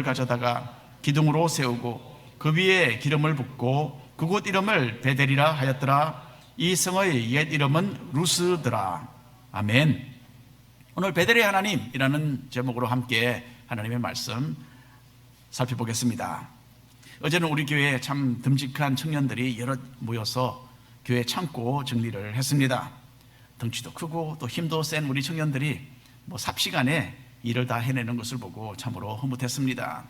가져다가 기둥으로 세우고 그 위에 기름을 붓고 그곳 이름을 베델이라 하였더라. 이 성의 옛 이름은 루스더라. 아멘. 오늘 베델의 하나님이라는 제목으로 함께 하나님의 말씀 살펴보겠습니다. 어제는 우리 교회에 참 듬직한 청년들이 여럿 모여서 교회 창고 정리를 했습니다. 덩치도 크고 또 힘도 센 우리 청년들이 삽시간에 일을 다 해내는 것을 보고 참으로 흐뭇했습니다.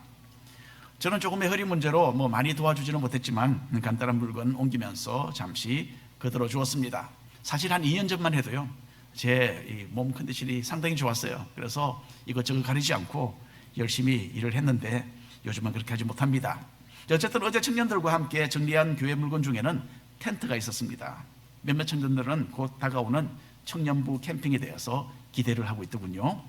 저는 조금의 허리 문제로 많이 도와주지는 못했지만 간단한 물건 옮기면서 잠시 거들어 주었습니다. 사실 한 2년 전만 해도요, 제 몸 컨디션이 상당히 좋았어요. 그래서 이것저것 가리지 않고 열심히 일을 했는데 요즘은 그렇게 하지 못합니다. 어쨌든 어제 청년들과 함께 정리한 교회 물건 중에는 텐트가 있었습니다. 몇몇 청년들은 곧 다가오는 청년부 캠핑에 대해서 기대를 하고 있더군요.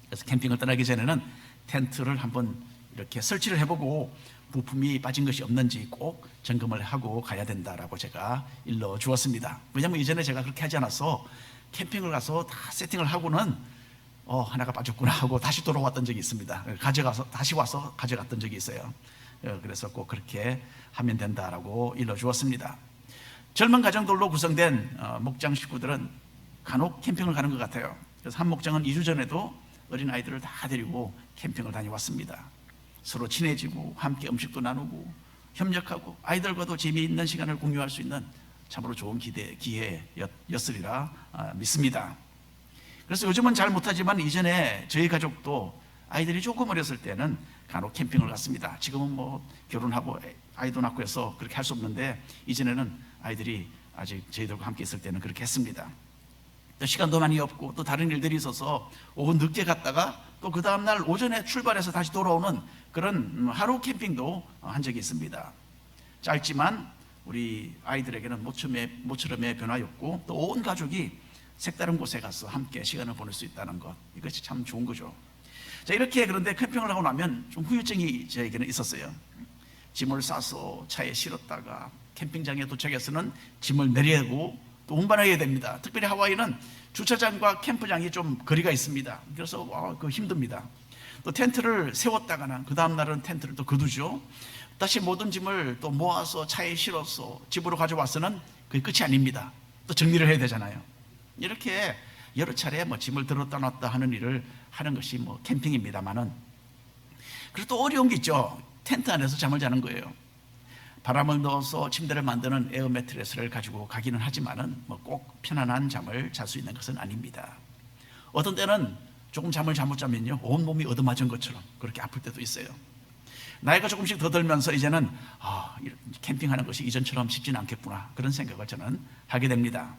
그래서 캠핑을 떠나기 전에는 텐트를 한번 이렇게 설치를 해보고 부품이 빠진 것이 없는지 꼭 점검을 하고 가야 된다라고 제가 일러 주었습니다. 왜냐하면 이전에 제가 그렇게 하지 않아서 캠핑을 가서 다 세팅을 하고는 하나가 빠졌구나 하고 다시 돌아왔던 적이 있습니다. 가져가서 다시 와서 가져갔던 적이 있어요. 그래서 꼭 그렇게 하면 된다라고 일러 주었습니다. 젊은 가정들로 구성된 목장 식구들은 간혹 캠핑을 가는 것 같아요. 그래서 한 목장은 2주 전에도 어린 아이들을 다 데리고 캠핑을 다녀왔습니다. 서로 친해지고 함께 음식도 나누고 협력하고 아이들과도 재미있는 시간을 공유할 수 있는 참으로 좋은 기회였으리라 믿습니다. 그래서 요즘은 잘 못하지만 이전에 저희 가족도 아이들이 조금 어렸을 때는 간혹 캠핑을 갔습니다. 지금은 결혼하고 아이도 낳고 해서 그렇게 할 수 없는데 이전에는 아이들이 아직 저희들과 함께 있을 때는 그렇게 했습니다. 또 시간도 많이 없고 또 다른 일들이 있어서 오후 늦게 갔다가 또 그 다음날 오전에 출발해서 다시 돌아오는 그런 하루 캠핑도 한 적이 있습니다. 짧지만 우리 아이들에게는 모처럼의 변화였고 또 온 가족이 색다른 곳에 가서 함께 시간을 보낼 수 있다는 것, 이것이 참 좋은 거죠. 자, 이렇게 그런데 캠핑을 하고 나면 좀 후유증이 저에게는 있었어요. 짐을 싸서 차에 실었다가 캠핑장에 도착해서는 짐을 내리고 또 운반해야 됩니다. 특별히 하와이는 주차장과 캠프장이 좀 거리가 있습니다. 그래서 힘듭니다. 또 텐트를 세웠다가는 그 다음 날은 텐트를 또 거두죠. 다시 모든 짐을 또 모아서 차에 실어서 집으로 가져와서는 그게 끝이 아닙니다. 또 정리를 해야 되잖아요. 이렇게 여러 차례 짐을 들었다 놨다 하는 일을 하는 것이 캠핑입니다만은, 그리고 또 어려운 게 있죠. 텐트 안에서 잠을 자는 거예요. 바람을 넣어서 침대를 만드는 에어 매트리스를 가지고 가기는 하지만은 꼭 편안한 잠을 잘 수 있는 것은 아닙니다. 어떤 때는 조금 잠을 잘못 자면요, 온 몸이 얻어맞은 것처럼 그렇게 아플 때도 있어요. 나이가 조금씩 더 들면서 이제는 캠핑하는 것이 이전처럼 쉽지는 않겠구나, 그런 생각을 저는 하게 됩니다.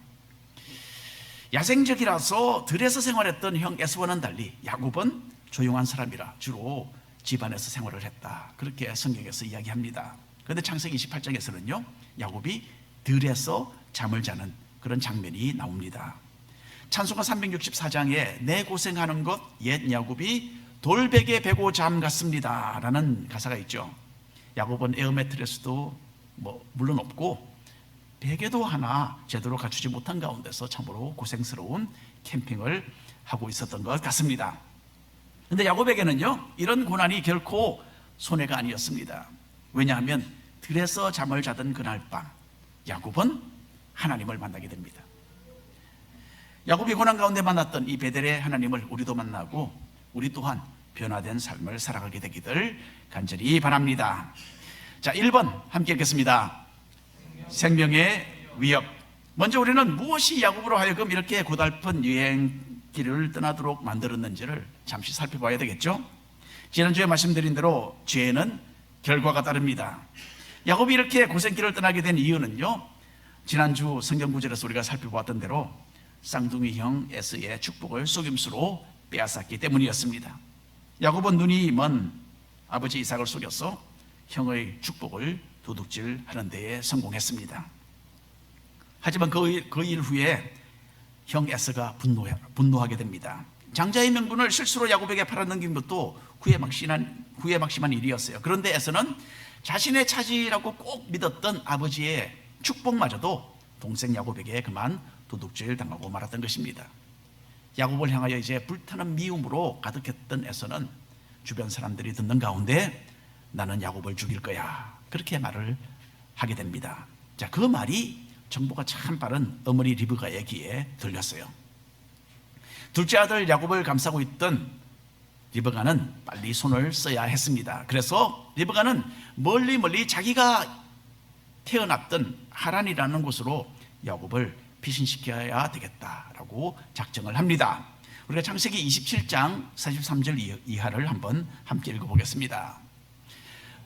야생적이라서 들에서 생활했던 형 에서와는 달리 야곱은 조용한 사람이라 주로 집안에서 생활을 했다, 그렇게 성경에서 이야기합니다. 그런데 창세기 28장에서는요, 야곱이 들에서 잠을 자는 그런 장면이 나옵니다. 찬송가 364장에 내 고생하는 것 옛 야곱이 돌베개 베고 잠 같습니다 라는 가사가 있죠. 야곱은 에어 매트리스도 물론 없고 베개도 하나 제대로 갖추지 못한 가운데서 참으로 고생스러운 캠핑을 하고 있었던 것 같습니다. 그런데 야곱에게는요, 이런 고난이 결코 손해가 아니었습니다. 왜냐하면 들에서 잠을 자던 그날 밤 야곱은 하나님을 만나게 됩니다. 야곱이 고난 가운데 만났던 이 베델의 하나님을 우리도 만나고 우리 또한 변화된 삶을 살아가게 되기를 간절히 바랍니다. 자, 1번 함께 읽겠습니다. 생명의 위협. 먼저 우리는 무엇이 야곱으로 하여금 이렇게 고달픈 여행길을 떠나도록 만들었는지를 잠시 살펴봐야 되겠죠. 지난주에 말씀드린 대로 죄는 결과가 따릅니다. 야곱이 이렇게 고생길을 떠나게 된 이유는요, 지난주 성경 구절에서 우리가 살펴보았던 대로 쌍둥이 형 에서의 축복을 속임수로 빼앗았기 때문이었습니다. 야곱은 눈이 먼 아버지 이삭을 속여서 형의 축복을 도둑질하는 데에 성공했습니다. 하지만 그 일 후에 형 에서가 분노하게 됩니다. 장자의 명분을 실수로 야곱에게 팔아넘긴 것도 후회 막심한 일이었어요. 그런데 에서는 자신의 차지라고 꼭 믿었던 아버지의 축복마저도 동생 야곱에게 그만 도둑질 당하고 말았던 것입니다. 야곱을 향하여 이제 불타는 미움으로 가득했던 에서는 주변 사람들이 듣는 가운데 나는 야곱을 죽일 거야, 그렇게 말을 하게 됩니다. 자, 그 말이 정보가 참 빠른 어머니 리브가의 귀에 들렸어요. 둘째 아들 야곱을 감싸고 있던 리브가는 빨리 손을 써야 했습니다. 그래서 리브가는 멀리 자기가 태어났던 하란이라는 곳으로 야곱을 피신시켜야 되겠다라고 작정을 합니다. 우리가 창세기 27장 43절 이하를 한번 함께 읽어보겠습니다.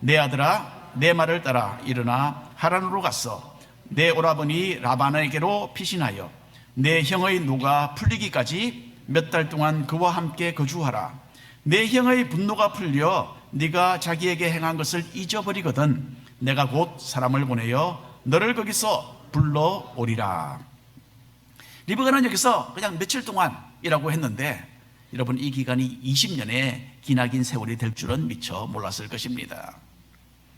내 아들아, 내 말을 따라 일어나 하란으로 갔어. 내 오라버니 라반에게로 피신하여 내 형의 노가 풀리기까지 몇 달 동안 그와 함께 거주하라. 내 형의 분노가 풀려 네가 자기에게 행한 것을 잊어버리거든 내가 곧 사람을 보내어 너를 거기서 불러오리라. 리브가는 여기서 그냥 며칠 동안이라고 했는데 여러분, 이 기간이 20년의 기나긴 세월이 될 줄은 미처 몰랐을 것입니다.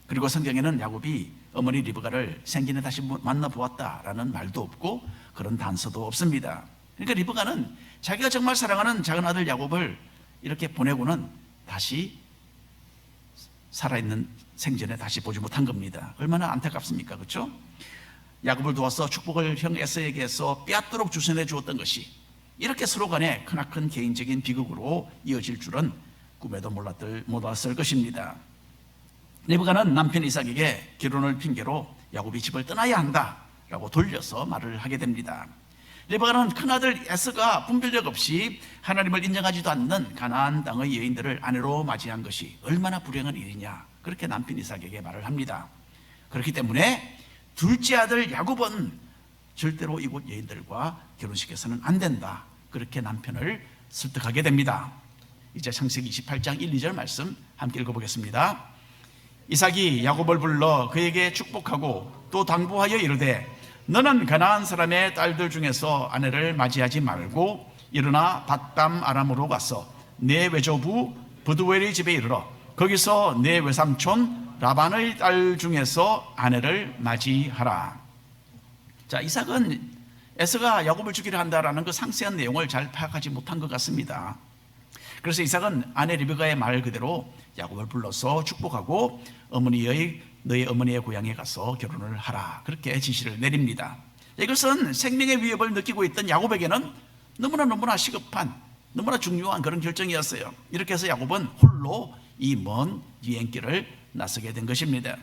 그리고 성경에는 야곱이 어머니 리브가를 생전에 다시 만나보았다라는 말도 없고 그런 단서도 없습니다. 그러니까 리브가는 자기가 정말 사랑하는 작은 아들 야곱을 이렇게 보내고는 다시 살아있는 생전에 다시 보지 못한 겁니다. 얼마나 안타깝습니까? 그렇죠? 야곱을 도와서 축복을 형 에서에게 해서 빼앗도록 주선해 주었던 것이 이렇게 서로 간에 크나큰 개인적인 비극으로 이어질 줄은 꿈에도 몰랐을 것입니다. 리브가는 남편 이삭에게 결혼을 핑계로 야곱이 집을 떠나야 한다라고 돌려서 말을 하게 됩니다. 리브가는 큰아들 에서가 분별력 없이 하나님을 인정하지도 않는 가나안 땅의 여인들을 아내로 맞이한 것이 얼마나 불행한 일이냐, 그렇게 남편 이삭에게 말을 합니다. 그렇기 때문에 둘째 아들 야곱은 절대로 이곳 여인들과 결혼시켜서는 안 된다, 그렇게 남편을 설득하게 됩니다. 이제 창세기 28장 1, 2절 말씀 함께 읽어보겠습니다. 이삭이 야곱을 불러 그에게 축복하고 또 당부하여 이르되 너는 가나안 사람의 딸들 중에서 아내를 맞이하지 말고 일어나 밧담 아람으로 가서 내 외조부 브두엘의 집에 이르러 거기서 내 외삼촌 라반의 딸 중에서 아내를 맞이하라. 자, 이삭은 에서가 야곱을 죽이려 한다라는 그 상세한 내용을 잘 파악하지 못한 것 같습니다. 그래서 이삭은 아내 리브가의 말 그대로 야곱을 불러서 축복하고 너희 어머니의 고향에 가서 결혼을 하라, 그렇게 지시를 내립니다. 이것은 생명의 위협을 느끼고 있던 야곱에게는 너무나 시급한, 너무나 중요한 그런 결정이었어요. 이렇게 해서 야곱은 홀로 이 먼 여행길을 나서게 된 것입니다.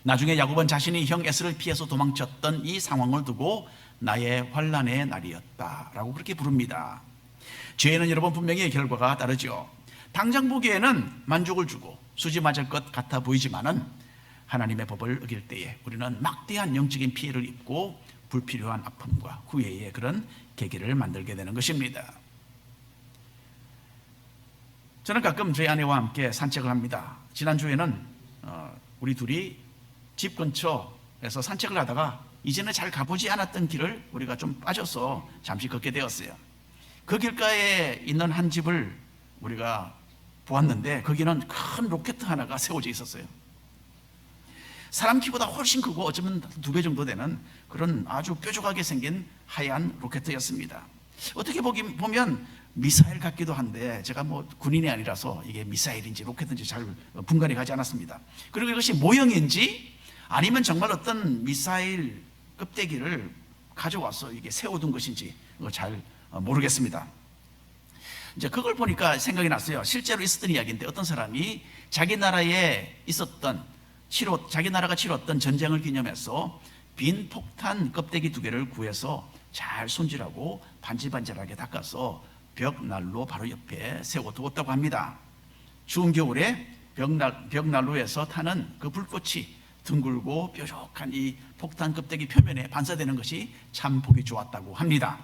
나중에 야곱은 자신이 형 에서를 피해서 도망쳤던 이 상황을 두고 나의 환난의 날이었다라고 그렇게 부릅니다. 죄는 여러분 분명히 결과가 다르죠. 당장 보기에는 만족을 주고 수지 맞을 것 같아 보이지만은 하나님의 법을 어길 때에 우리는 막대한 영적인 피해를 입고 불필요한 아픔과 후회의 그런 계기를 만들게 되는 것입니다. 저는 가끔 저희 아내와 함께 산책을 합니다. 지난주에는 우리 둘이 집 근처에서 산책을 하다가 이전에 잘 가보지 않았던 길을 우리가 좀 빠져서 잠시 걷게 되었어요. 그 길가에 있는 한 집을 우리가 보았는데 거기는 큰 로켓 하나가 세워져 있었어요. 사람 키보다 훨씬 크고 어쩌면 2배 정도 되는 그런 아주 뾰족하게 생긴 하얀 로켓이었습니다. 어떻게 보면 미사일 같기도 한데 제가 군인이 아니라서 이게 미사일인지 로켓인지 잘 분간이 가지 않았습니다. 그리고 이것이 모형인지 아니면 정말 어떤 미사일 껍데기를 가져와서 이게 세워둔 것인지 잘 모르겠습니다. 이제 그걸 보니까 생각이 났어요. 실제로 있었던 이야기인데 어떤 사람이 자기 나라에 자기 나라가 치렀던 전쟁을 기념해서 빈 폭탄 껍데기 2개를 구해서 잘 손질하고 반질반질하게 닦아서 벽난로 바로 옆에 세워두었다고 합니다. 추운 겨울에 벽난로에서 타는 그 불꽃이 둥글고 뾰족한 이 폭탄 껍데기 표면에 반사되는 것이 참 보기 좋았다고 합니다.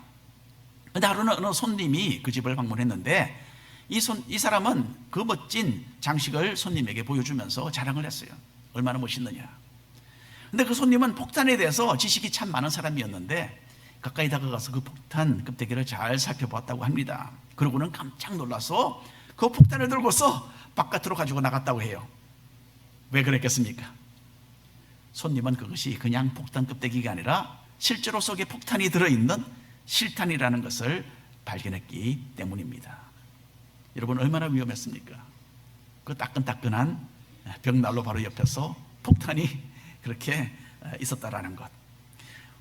그런데 하루는 어느 손님이 그 집을 방문했는데 이 사람은 그 멋진 장식을 손님에게 보여주면서 자랑을 했어요. 얼마나 멋있느냐. 근데 그 손님은 폭탄에 대해서 지식이 참 많은 사람이었는데 가까이 다가가서 그 폭탄 껍데기를 잘 살펴보았다고 합니다. 그러고는 깜짝 놀라서 그 폭탄을 들고서 바깥으로 가지고 나갔다고 해요. 왜 그랬겠습니까? 손님은 그것이 그냥 폭탄 껍데기가 아니라 실제로 속에 폭탄이 들어있는 실탄이라는 것을 발견했기 때문입니다. 여러분 얼마나 위험했습니까? 그 따끈따끈한 벽난로 바로 옆에서 폭탄이 그렇게 있었다라는 것.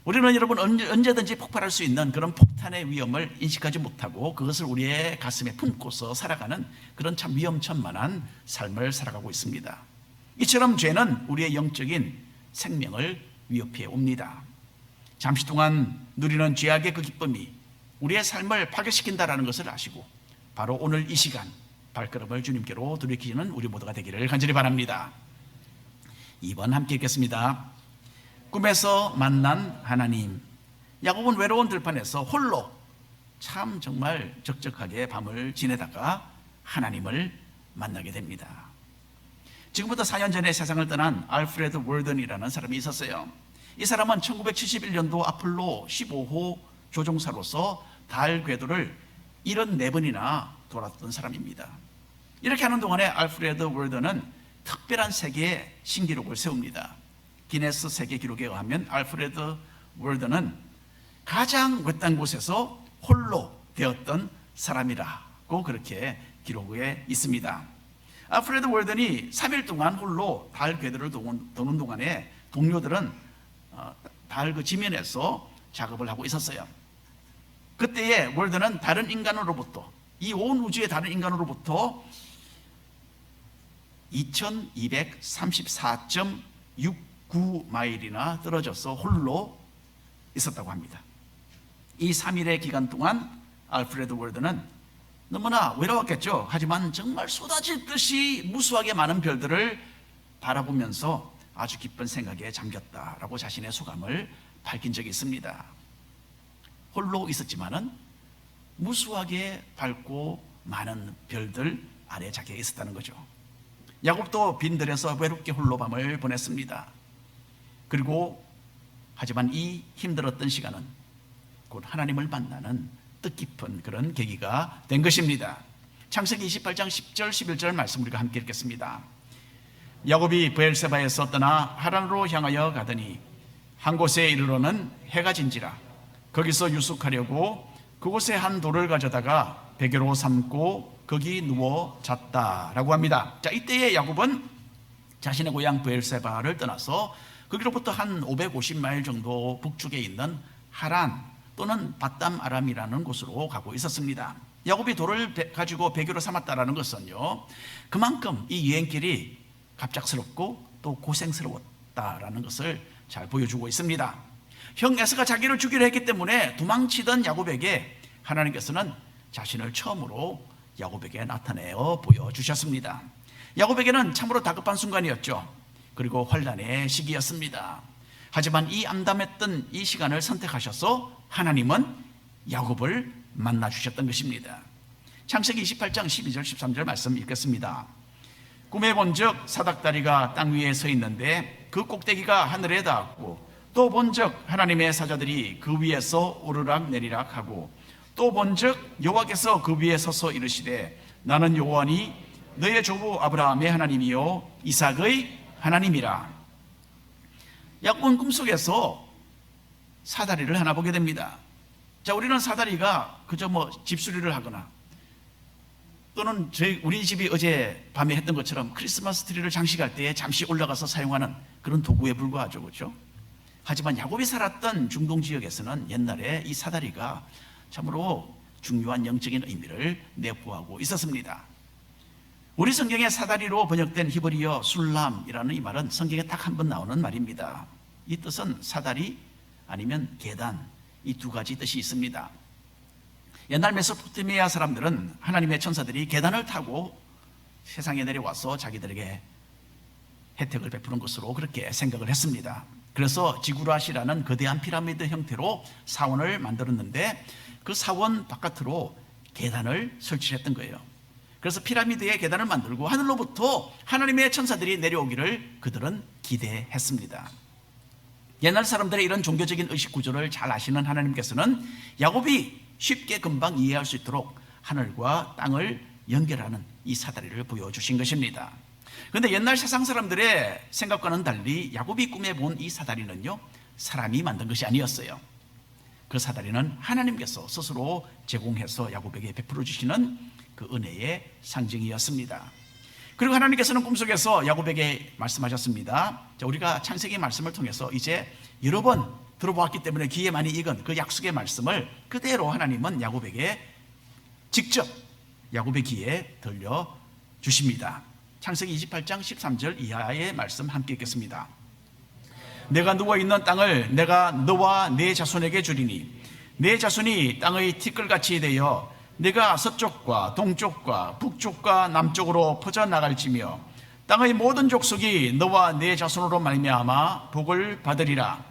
우리는 여러분 언제든지 폭발할 수 있는 그런 폭탄의 위험을 인식하지 못하고 그것을 우리의 가슴에 품고서 살아가는 그런 참 위험천만한 삶을 살아가고 있습니다. 이처럼 죄는 우리의 영적인 생명을 위협해 옵니다. 잠시 동안 누리는 죄악의 그 기쁨이 우리의 삶을 파괴시킨다라는 것을 아시고 바로 오늘 이 시간 발걸음을 주님께로 돌이키는 우리 모두가 되기를 간절히 바랍니다. 2번 함께 읽겠습니다. 꿈에서 만난 하나님. 야곱은 외로운 들판에서 홀로 참 정말 적적하게 밤을 지내다가 하나님을 만나게 됩니다. 지금부터 4년 전에 세상을 떠난 알프레드 월든이라는 사람이 있었어요. 이 사람은 1971년도 아폴로 15호 조종사로서 달 궤도를 74번이나 돌았던 사람입니다. 이렇게 하는 동안에 알프레드 월든은 특별한 세계의 신기록을 세웁니다. 기네스 세계 기록에 의하면 알프레드 월든은 가장 외딴 곳에서 홀로 되었던 사람이라고 그렇게 기록에 있습니다. 알프레드 월든이 3일 동안 홀로 달 궤도를 도는 동안에 동료들은 달 그 지면에서 작업을 하고 있었어요. 그때에 월든은 다른 인간으로부터, 이 온 우주의 다른 인간으로부터 2234.69마일이나 떨어져서 홀로 있었다고 합니다. 이 3일의 기간 동안 알프레드 월든은 너무나 외로웠겠죠. 하지만 정말 쏟아질 무수하게 많은 별들을 바라보면서 아주 깊은 생각에 잠겼다라고 자신의 소감을 밝힌 적이 있습니다. 홀로 있었지만은 무수하게 밝고 많은 별들 아래 자기가 있었다는 거죠. 야곱도 빈들에서 외롭게 홀로 밤을 보냈습니다. 그리고 하지만 이 힘들었던 시간은 곧 하나님을 만나는 뜻깊은 그런 계기가 된 것입니다. 창세기 28장 10절 11절 말씀 우리가 함께 읽겠습니다. 야곱이 브엘세바에서 떠나 하란으로 향하여 가더니 한 곳에 이르러는 해가 진지라. 거기서 유숙하려고 그곳에 한 돌을 가져다가 베개로 삼고 거기 누워 잤다라고 합니다. 자, 이때의 야곱은 자신의 고향 브엘세바를 떠나서 거기로부터 한 550마일 정도 북쪽에 있는 하란 또는 바담 아람이라는 곳으로 가고 있었습니다. 야곱이 돌을 가지고 베개로 삼았다라는 것은요, 그만큼 이 여행길이 갑작스럽고 또 고생스러웠다라는 것을 잘 보여주고 있습니다. 형 에서가 자기를 죽이려 했기 때문에 도망치던 야곱에게 하나님께서는 자신을 처음으로 야곱에게 나타내어 보여주셨습니다. 야곱에게는 참으로 다급한 순간이었죠. 그리고 환난의 시기였습니다. 하지만 이 암담했던 이 시간을 선택하셔서 하나님은 야곱을 만나주셨던 것입니다. 창세기 28장 12절 13절 말씀 읽겠습니다. 꿈에 본즉 사닥다리가 땅 위에 서 있는데 그 꼭대기가 하늘에 닿았고 또 본즉 하나님의 사자들이 그 위에서 오르락 내리락 하고 또 본즉 여호와께서 그 위에 서서 이르시되 나는 여호와니 너의 조부 아브라함의 하나님이요 이삭의 하나님이라. 야곱은 꿈속에서 사다리를 하나 보게 됩니다. 자, 우리는 사다리가 그저 집수리를 하거나 또는 우리 집이 어제 밤에 했던 것처럼 크리스마스 트리를 장식할 때에 잠시 올라가서 사용하는 그런 도구에 불과하죠, 그렇죠? 하지만 야곱이 살았던 중동 지역에서는 옛날에 이 사다리가 참으로 중요한 영적인 의미를 내포하고 있었습니다. 우리 성경에 사다리로 번역된 히브리어 술람이라는 이 말은 성경에 딱 한 번 나오는 말입니다. 이 뜻은 사다리 아니면 계단, 이 두 가지 뜻이 있습니다. 옛날 메소포타미아 사람들은 하나님의 천사들이 계단을 타고 세상에 내려와서 자기들에게 혜택을 베푸는 것으로 그렇게 생각을 했습니다. 그래서 지구라시라는 거대한 피라미드 형태로 사원을 만들었는데 그 사원 바깥으로 계단을 설치했던 거예요. 그래서 피라미드에 계단을 만들고 하늘로부터 하나님의 천사들이 내려오기를 그들은 기대했습니다. 옛날 사람들의 이런 종교적인 의식 구조를 잘 아시는 하나님께서는 야곱이 쉽게 금방 이해할 수 있도록 하늘과 땅을 연결하는 이 사다리를 보여주신 것입니다. 그런데 옛날 세상 사람들의 생각과는 달리 야곱이 꿈에 본 이 사다리는요, 사람이 만든 것이 아니었어요. 그 사다리는 하나님께서 스스로 제공해서 야곱에게 베풀어 주시는 그 은혜의 상징이었습니다. 그리고 하나님께서는 꿈속에서 야곱에게 말씀하셨습니다. 자, 우리가 창세기 말씀을 통해서 이제 여러 번 들어보았기 때문에 귀에 많이 익은 그 약속의 말씀을 그대로 하나님은 야곱에게 직접 야곱의 귀에 들려주십니다. 창세기 28장 13절 이하의 말씀 함께 읽겠습니다. 내가 누워있는 땅을 내가 너와 네 자손에게 주리니 네 자손이 땅의 티끌같이 되어 네가 서쪽과 동쪽과 북쪽과 남쪽으로 퍼져나갈지며 땅의 모든 족속이 너와 네 자손으로 말미암아 복을 받으리라.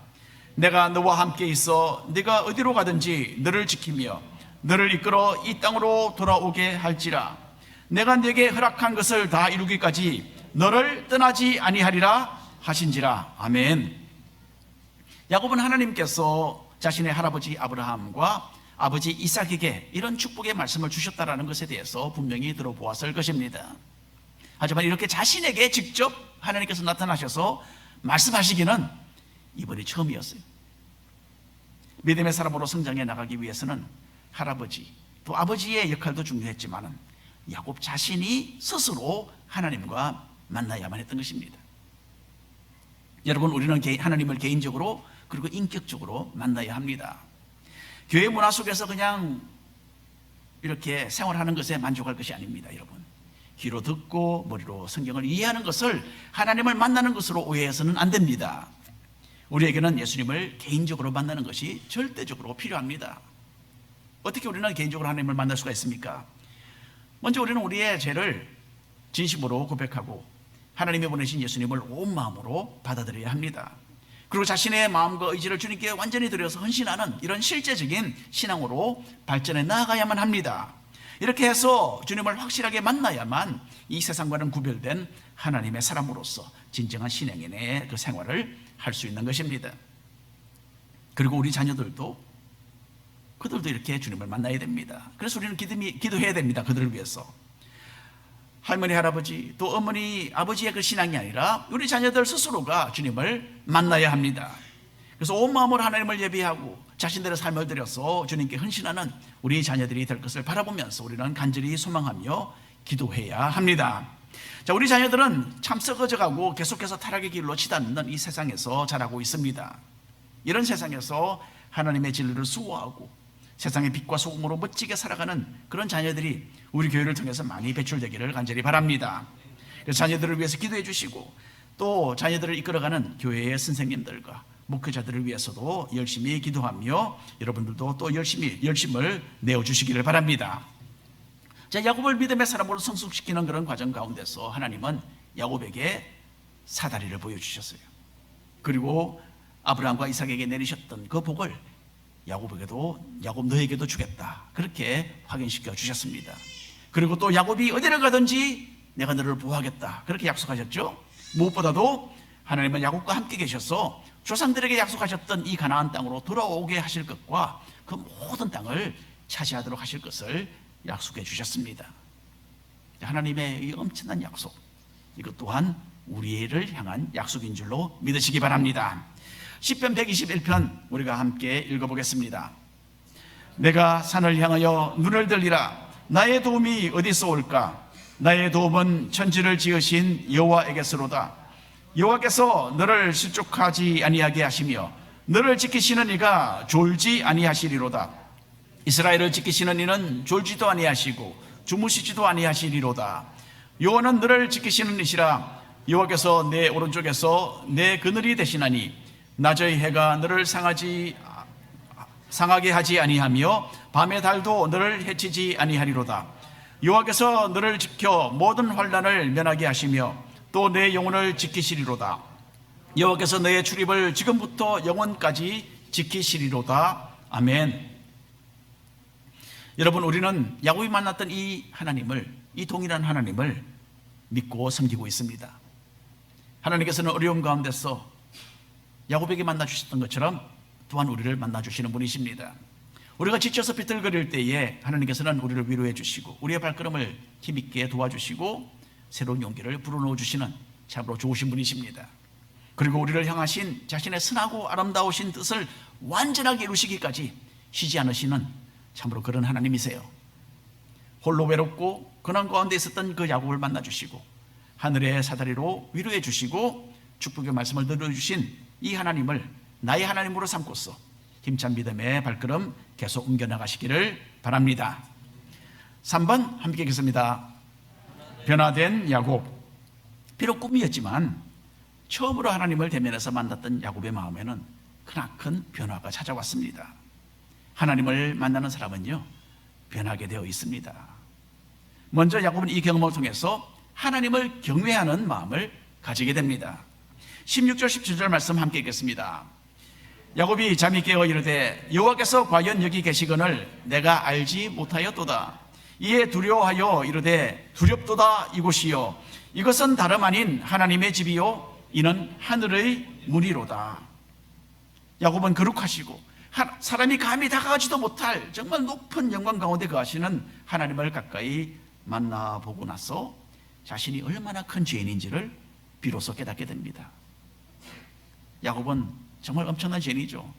내가 너와 함께 있어 네가 어디로 가든지 너를 지키며 너를 이끌어 이 땅으로 돌아오게 할지라. 내가 네게 허락한 것을 다 이루기까지 너를 떠나지 아니하리라 하신지라. 아멘. 야곱은 하나님께서 자신의 할아버지 아브라함과 아버지 이삭에게 이런 축복의 말씀을 주셨다라는 것에 대해서 분명히 들어보았을 것입니다. 하지만 이렇게 자신에게 직접 하나님께서 나타나셔서 말씀하시기는 이번이 처음이었어요. 믿음의 사람으로 성장해 나가기 위해서는 할아버지 또 아버지의 역할도 중요했지만 야곱 자신이 스스로 하나님과 만나야만 했던 것입니다. 여러분, 우리는 하나님을 개인적으로 그리고 인격적으로 만나야 합니다. 교회 문화 속에서 그냥 이렇게 생활하는 것에 만족할 것이 아닙니다. 여러분, 귀로 듣고 머리로 성경을 이해하는 것을 하나님을 만나는 것으로 오해해서는 안 됩니다. 우리에게는 예수님을 개인적으로 만나는 것이 절대적으로 필요합니다. 어떻게 우리는 개인적으로 하나님을 만날 수가 있습니까? 먼저 우리는 우리의 죄를 진심으로 고백하고 하나님이 보내신 예수님을 온 마음으로 받아들여야 합니다. 그리고 자신의 마음과 의지를 주님께 완전히 드려서 헌신하는 이런 실제적인 신앙으로 발전해 나아가야만 합니다. 이렇게 해서 주님을 확실하게 만나야만 이 세상과는 구별된 하나님의 사람으로서 진정한 신앙인의 그 생활을 할 수 있는 것입니다. 그리고 우리 자녀들도 그들도 이렇게 주님을 만나야 됩니다. 그래서 우리는 기도해야 됩니다. 그들을 위해서. 할머니, 할아버지, 또 어머니, 아버지의 그 신앙이 아니라 우리 자녀들 스스로가 주님을 만나야 합니다. 그래서 온 마음으로 하나님을 예비하고 자신들의 삶을 들여서 주님께 헌신하는 우리 자녀들이 될 것을 바라보면서 우리는 간절히 소망하며 기도해야 합니다. 자, 우리 자녀들은 참 썩어져가고 계속해서 타락의 길로 치닫는 이 세상에서 자라고 있습니다. 이런 세상에서 하나님의 진리를 수호하고 세상의 빛과 소금으로 멋지게 살아가는 그런 자녀들이 우리 교회를 통해서 많이 배출되기를 간절히 바랍니다. 그래서 자녀들을 위해서 기도해 주시고 또 자녀들을 이끌어가는 교회의 선생님들과 목회자들을 위해서도 열심히 기도하며 여러분들도 또 열심을 내어주시기를 바랍니다. 자, 야곱을 믿음의 사람으로 성숙시키는 그런 과정 가운데서 하나님은 야곱에게 사다리를 보여주셨어요. 그리고 아브라함과 이삭에게 내리셨던 그 복을 야곱 너에게도 주겠다, 그렇게 확인시켜 주셨습니다. 그리고 또 야곱이 어디를 가든지 내가 너를 보호하겠다, 그렇게 약속하셨죠. 무엇보다도 하나님은 야곱과 함께 계셔서 조상들에게 약속하셨던 이 가나안 땅으로 돌아오게 하실 것과 그 모든 땅을 차지하도록 하실 것을 약속해 주셨습니다. 하나님의 이 엄청난 약속, 이것 또한 우리를 향한 약속인 줄로 믿으시기 바랍니다. 시편 121편 우리가 함께 읽어보겠습니다. 내가 산을 향하여 눈을 들리라. 나의 도움이 어디서 올까? 나의 도움은 천지를 지으신 여호와에게서로다. 여호와께서 너를 실족하지 아니하게 하시며 너를 지키시는 이가 졸지 아니하시리로다. 이스라엘을 지키시는 이는 졸지도 아니하시고 주무시지도 아니하시리로다. 여호와는 너를 지키시는 이시라. 여호와께서 내 오른쪽에서 내 그늘이 되시나니 낮의 해가 너를 상하게 하지 아니하며 밤의 달도 너를 해치지 아니하리로다. 여호와께서 너를 지켜 모든 환난을 면하게 하시며 또 내 영혼을 지키시리로다. 여호와께서 너의 출입을 지금부터 영원까지 지키시리로다. 아멘. 여러분, 우리는 야곱이 만났던 이 하나님을, 이 동일한 하나님을 믿고 섬기고 있습니다. 하나님께서는 어려움 가운데서 야곱에게 만나주셨던 것처럼 또한 우리를 만나주시는 분이십니다. 우리가 지쳐서 비틀거릴 때에 하나님께서는 우리를 위로해 주시고 우리의 발걸음을 힘있게 도와주시고 새로운 용기를 불어넣어 주시는 참으로 좋으신 분이십니다. 그리고 우리를 향하신 자신의 선하고 아름다우신 뜻을 완전하게 이루시기까지 쉬지 않으시는 참으로 그런 하나님이세요. 홀로 외롭고 고난 가운데 있었던 그 야곱을 만나주시고 하늘의 사다리로 위로해 주시고 축복의 말씀을 들어주신 이 하나님을 나의 하나님으로 삼고서 힘찬 믿음의 발걸음 계속 옮겨나가시기를 바랍니다. 3번 함께 읽겠습니다. 변화된 야곱. 비록 꿈이었지만 처음으로 하나님을 대면해서 만났던 야곱의 마음에는 크나큰 변화가 찾아왔습니다. 하나님을 만나는 사람은요, 변하게 되어 있습니다. 먼저 야곱은 이 경험을 통해서 하나님을 경외하는 마음을 가지게 됩니다. 16절 17절 말씀 함께 읽겠습니다. 야곱이 잠이 깨어 이르되 여호와께서 과연 여기 계시거늘 내가 알지 못하였도다. 이에 두려워하여 이르되 두렵도다 이곳이요 이것은 다름 아닌 하나님의 집이요 이는 하늘의 문이로다. 야곱은 거룩하시고 사람이 감히 다가가지도 못할 정말 높은 영광 가운데 거하시는 하나님을 가까이 만나보고 나서 자신이 얼마나 큰 죄인인지를 비로소 깨닫게 됩니다. 야곱은 정말 엄청난 죄인이죠.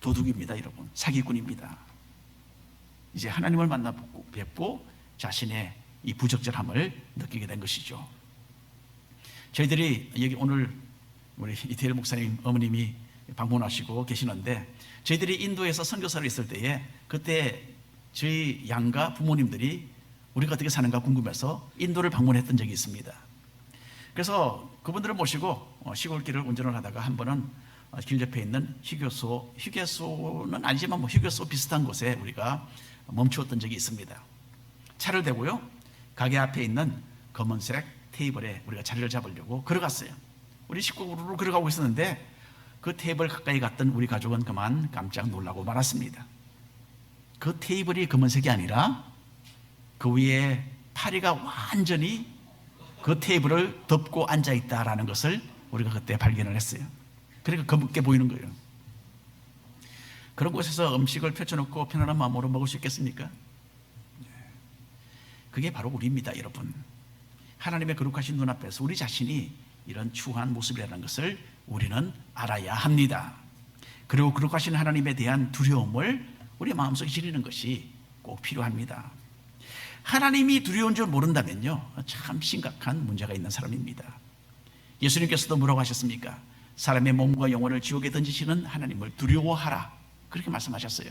도둑입니다, 여러분. 사기꾼입니다. 이제 하나님을 만나 뵙고 자신의 이 부적절함을 느끼게 된 것이죠. 저희들이 여기 오늘 우리 이태일 목사님 어머님이 방문하시고 계시는데, 저희들이 인도에서 선교사를 있을 때에 그때 저희 양가 부모님들이 우리가 어떻게 사는가 궁금해서 인도를 방문했던 적이 있습니다. 그래서 그분들을 모시고 시골길을 운전을 하다가 한 번은 길 옆에 있는 휴게소는 아니지만 휴게소 비슷한 곳에 우리가 멈추었던 적이 있습니다. 차를 대고요, 가게 앞에 있는 검은색 테이블에 우리가 자리를 잡으려고 걸어갔어요. 우리 식구로 걸어가고 있었는데 그 테이블 가까이 갔던 우리 가족은 그만 깜짝 놀라고 말았습니다. 그 테이블이 검은색이 아니라 그 위에 파리가 완전히 그 테이블을 덮고 앉아있다라는 것을 우리가 그때 발견을 했어요. 그러니까 검게 보이는 거예요. 그런 곳에서 음식을 펼쳐놓고 편안한 마음으로 먹을 수 있겠습니까? 그게 바로 우리입니다, 여러분. 하나님의 거룩하신 눈앞에서 우리 자신이 이런 추한 모습이라는 것을 우리는 알아야 합니다. 그리고 거룩하신 하나님에 대한 두려움을 우리 마음속에 지니는 것이 꼭 필요합니다. 하나님이 두려운 줄 모른다면요, 참 심각한 문제가 있는 사람입니다. 예수님께서도 뭐라고 하셨습니까? 사람의 몸과 영혼을 지옥에 던지시는 하나님을 두려워하라, 그렇게 말씀하셨어요.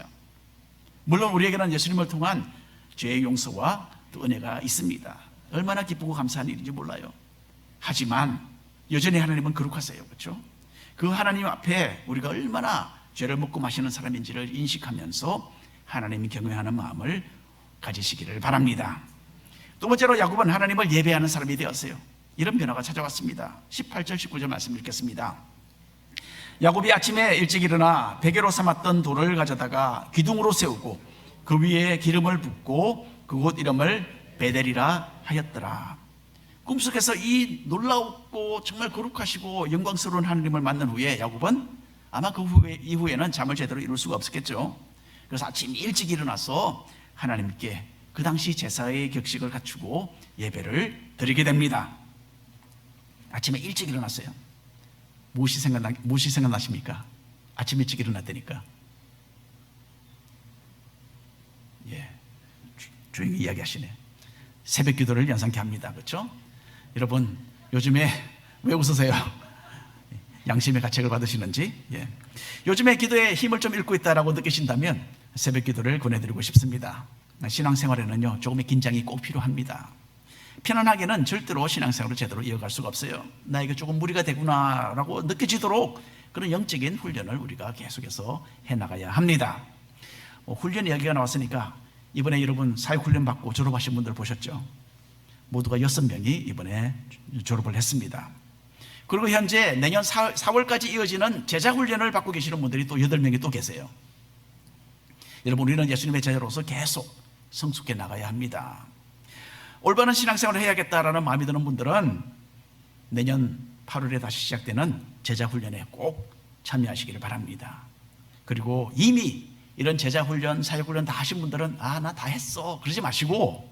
물론 우리에게는 예수님을 통한 죄의 용서와 또 은혜가 있습니다. 얼마나 기쁘고 감사한 일인지 몰라요. 하지만 여전히 하나님은 거룩하세요, 그렇죠? 그 하나님 앞에 우리가 얼마나 죄를 먹고 마시는 사람인지를 인식하면서 하나님이 경외하는 마음을 가지시기를 바랍니다. 두 번째로 야곱은 하나님을 예배하는 사람이 되었어요. 이런 변화가 찾아왔습니다. 18절 19절 말씀 읽겠습니다. 야곱이 아침에 일찍 일어나 베개로 삼았던 돌을 가져다가 기둥으로 세우고 그 위에 기름을 붓고 그곳 이름을 베델이라 하였더라. 꿈속에서 이 놀라웠고 정말 거룩하시고 영광스러운 하나님을 만난 후에 야곱은 아마 이후에는 잠을 제대로 이룰 수가 없었겠죠. 그래서 아침 일찍 일어나서 하나님께 그 당시 제사의 격식을 갖추고 예배를 드리게 됩니다. 아침에 일찍 일어났어요. 무엇이 생각나십니까? 아침 일찍 일어났다니까. 조용히 이야기하시네. 새벽 기도를 연상케 합니다. 그렇죠? 여러분, 요즘에 왜 웃으세요? 양심의 가책을 받으시는지. 요즘에 기도에 힘을 좀 잃고 있다라고 느끼신다면 새벽 기도를 권해드리고 싶습니다. 신앙생활에는요, 조금의 긴장이 꼭 필요합니다. 편안하게는 절대로 신앙생활을 제대로 이어갈 수가 없어요. 나에게 조금 무리가 되구나라고 느껴지도록 그런 영적인 훈련을 우리가 계속해서 해나가야 합니다. 훈련 이야기가 나왔으니까 이번에 여러분 사역훈련 받고 졸업하신 분들 보셨죠? 모두가 6명이 이번에 졸업을 했습니다. 그리고 현재 내년 4월까지 이어지는 제자훈련을 받고 계시는 분들이 또 8명이 또 계세요. 여러분, 우리는 예수님의 제자로서 계속 성숙해 나가야 합니다. 올바른 신앙생활을 해야겠다라는 마음이 드는 분들은 내년 8월에 다시 시작되는 제자훈련에 꼭 참여하시기를 바랍니다. 그리고 이미 이런 제자훈련, 사역훈련 다 하신 분들은 나 다 했어 그러지 마시고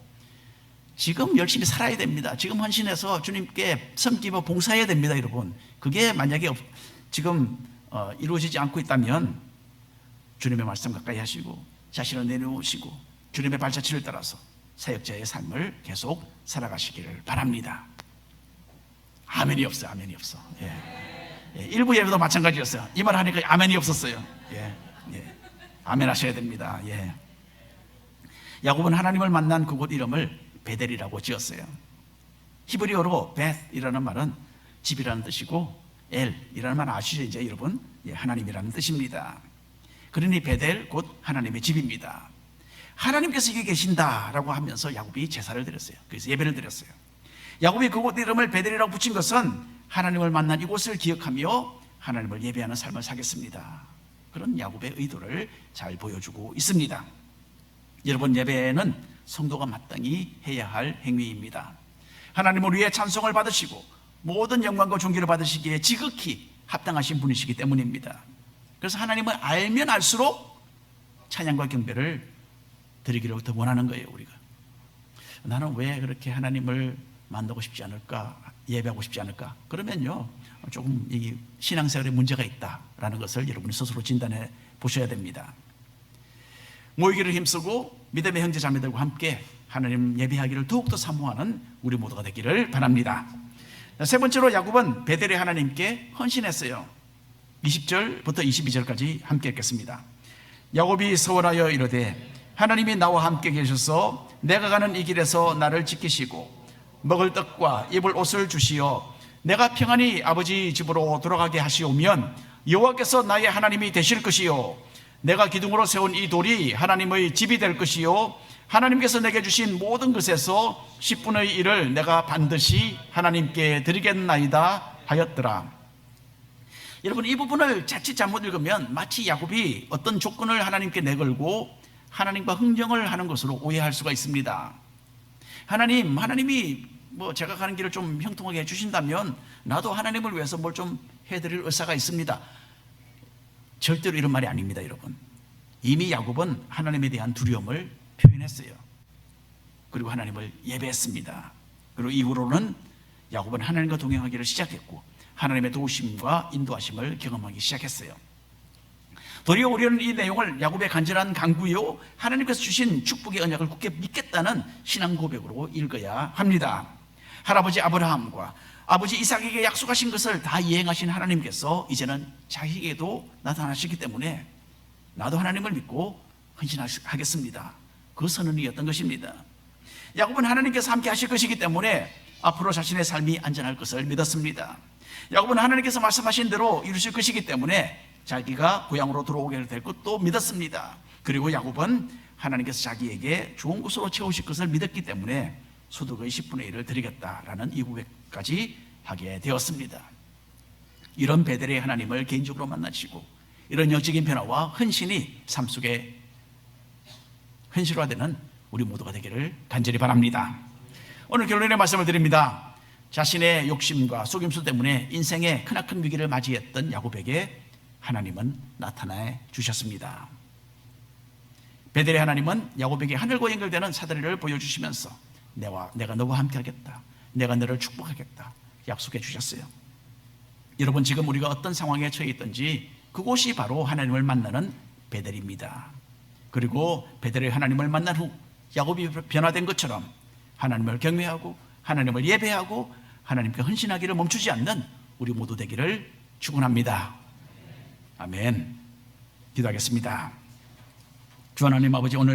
지금 열심히 살아야 됩니다. 지금 헌신해서 주님께 섬기며 봉사해야 됩니다, 여러분. 그게 만약에 지금 이루어지지 않고 있다면 주님의 말씀 가까이 하시고 자신을 내려오시고 주님의 발자취를 따라서 사역자의 삶을 계속 살아가시기를 바랍니다. 아멘이 없어요. 아멘이 없어. 일부 예배도 마찬가지였어요. 이 말 하니까 아멘이 없었어요. 아멘 하셔야 됩니다. 야곱은 하나님을 만난 그곳 이름을 베델이라고 지었어요. 히브리어로 벳이라는 말은 집이라는 뜻이고 엘이라는 말 아시죠 이제 여러분? 하나님이라는 뜻입니다. 그러니 베델 곧 하나님의 집입니다. 하나님께서 여기 계신다라고 하면서 야곱이 제사를 드렸어요. 그래서 예배를 드렸어요. 야곱이 그곳 이름을 베델이라고 붙인 것은 하나님을 만난 이곳을 기억하며 하나님을 예배하는 삶을 사겠습니다. 그런 야곱의 의도를 잘 보여주고 있습니다. 여러분, 예배는 성도가 마땅히 해야 할 행위입니다. 하나님을 위해 찬송을 받으시고 모든 영광과 존귀를 받으시기에 지극히 합당하신 분이시기 때문입니다. 그래서 하나님을 알면 알수록 찬양과 경배를 드리기를 더 원하는 거예요. 우리가 나는 왜 그렇게 하나님을 만나고 싶지 않을까, 예배하고 싶지 않을까? 그러면요, 조금 이 신앙생활에 문제가 있다라는 것을 여러분이 스스로 진단해 보셔야 됩니다. 모이기를 힘쓰고 믿음의 형제 자매들과 함께 하나님 예배하기를 더욱더 사모하는 우리 모두가 되기를 바랍니다. 세 번째로 야곱은 베델의 하나님께 헌신했어요. 20절부터 22절까지 함께 읽겠습니다. 야곱이 서원하여 이르되 하나님이 나와 함께 계셔서 내가 가는 이 길에서 나를 지키시고 먹을 떡과 입을 옷을 주시어 내가 평안히 아버지 집으로 돌아가게 하시오면 여호와께서 나의 하나님이 되실 것이요 내가 기둥으로 세운 이 돌이 하나님의 집이 될 것이요 하나님께서 내게 주신 모든 것에서 10분의 1을 내가 반드시 하나님께 드리겠나이다 하였더라. 여러분, 이 부분을 자칫 잘못 읽으면 마치 야곱이 어떤 조건을 하나님께 내걸고 하나님과 흥정을 하는 것으로 오해할 수가 있습니다. 하나님이 제가 가는 길을 좀 형통하게 해주신다면 나도 하나님을 위해서 뭘 좀 해드릴 의사가 있습니다. 절대로 이런 말이 아닙니다. 여러분, 이미 야곱은 하나님에 대한 두려움을 표현했어요. 그리고 하나님을 예배했습니다. 그리고 이후로는 야곱은 하나님과 동행하기를 시작했고 하나님의 도우심과 인도하심을 경험하기 시작했어요. 도리어 우리는 이 내용을 야곱의 간절한 간구요 하나님께서 주신 축복의 언약을 굳게 믿겠다는 신앙 고백으로 읽어야 합니다. 할아버지 아브라함과 아버지 이삭에게 약속하신 것을 다 이행하신 하나님께서 이제는 자기에게도 나타나시기 때문에 나도 하나님을 믿고 헌신하겠습니다. 그 선언이었던 것입니다. 야곱은 하나님께서 함께 하실 것이기 때문에 앞으로 자신의 삶이 안전할 것을 믿었습니다. 야곱은 하나님께서 말씀하신 대로 이루실 것이기 때문에 자기가 고향으로 들어오게 될 것도 믿었습니다. 그리고 야곱은 하나님께서 자기에게 좋은 곳으로 채우실 것을 믿었기 때문에 소득의 10분의 1을 드리겠다라는 이 고백까지 하게 되었습니다. 이런 베델의 하나님을 개인적으로 만나시고 이런 영적인 변화와 헌신이 삶 속에 현실화되는 우리 모두가 되기를 간절히 바랍니다. 오늘 결론의 말씀을 드립니다. 자신의 욕심과 속임수 때문에 인생의 크나큰 위기를 맞이했던 야곱에게 하나님은 나타나 주셨습니다. 베델의 하나님은 야곱에게 하늘과 연결되는 사다리를 보여주시면서 내가 너와 함께 하겠다, 내가 너를 축복하겠다 약속해 주셨어요. 여러분, 지금 우리가 어떤 상황에 처해 있든지 그곳이 바로 하나님을 만나는 베델입니다. 그리고 베델의 하나님을 만난 후 야곱이 변화된 것처럼 하나님을 경외하고 하나님을 예배하고 하나님께 헌신하기를 멈추지 않는 우리 모두 되기를 축원합니다. 아멘. 기도하겠습니다. 주 하나님 아버지, 오늘